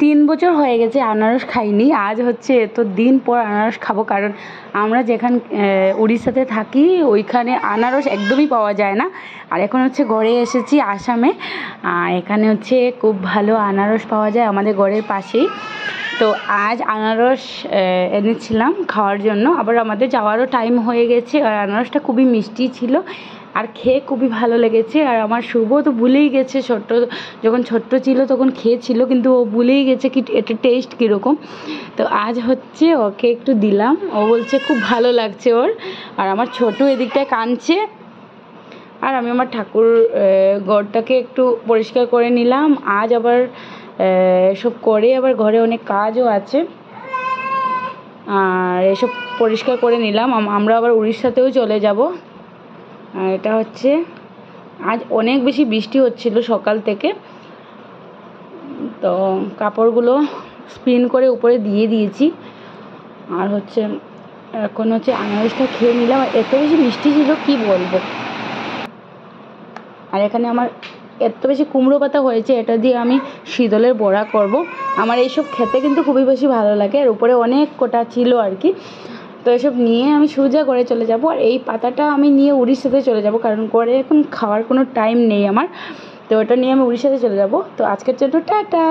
3 বছর হয়ে গেছে আনারস খাইনি। আজ হচ্ছে এত দিন পর আনারস খাবো, কারণ আমরা যেখানে উড়িষ্যাতে থাকি ওইখানে আনারস একদমই পাওয়া যায় না। আর এখন হচ্ছে ঘরে এসেছি আসামে, এখানে হচ্ছে খুব ভালো আনারস পাওয়া যায় আমাদের ঘরের পাশেই। তো আজ আনারস এনেছিলাম খাওয়ার জন্য। আবার আমাদের যাওয়ারও টাইম হয়ে গেছে। আর আনারসটা খুবই মিষ্টি ছিল আর খেয়ে খুবই ভালো লেগেছে। আর আমার শুভ তো ভুলেই গেছে, যখন ছোট্ট ছিল তখন খেয়েছিল, কিন্তু ও ভুলেই গেছে কি এটা টেস্ট কীরকম। তো আজ হচ্ছে ওকে একটু দিলাম, ও বলছে খুব ভালো লাগছে ওর। আর আমার ছোটো এদিকটায় কাঁদছে। আর আমি আমার ঠাকুর ঘরটাকে একটু পরিষ্কার করে নিলাম। আজ আবার এসব করে আবার ঘরে অনেক কাজও আছে, আর এসব পরিষ্কার করে নিলাম। আমরা আবার উড়িষ্যাতেও চলে যাব। আর এটা হচ্ছে আজ অনেক বেশি বৃষ্টি হচ্ছিল সকাল থেকে, তো কাপড়গুলো স্পিন করে উপরে দিয়ে দিয়েছি। আর হচ্ছে এখন হচ্ছে আনারসটা খেয়ে নিলাম। এত বেশি মিষ্টি ছিল কি বলবো। আর এখানে আমার এত বেশি কুমড়ো পাতা হয়েছে, এটা দিয়ে আমি শীতলের বড়া করব। আমার এইসব খেতে কিন্তু খুবই বেশি ভালো লাগে। আর উপরে অনেক কোটা ছিল আর কি। তো এসব নিয়ে আমি সোজা করে চলে যাব। আর এই পাতাটা আমি নিয়ে উড়িষ্যাতে চলে যাব, কারণ করে এখন খাওয়ার কোনো টাইম নেই আমার। তো ওটা নিয়ে আমি উড়িষ্যাতে চলে যাব। তো আজকের জন্য টাটা।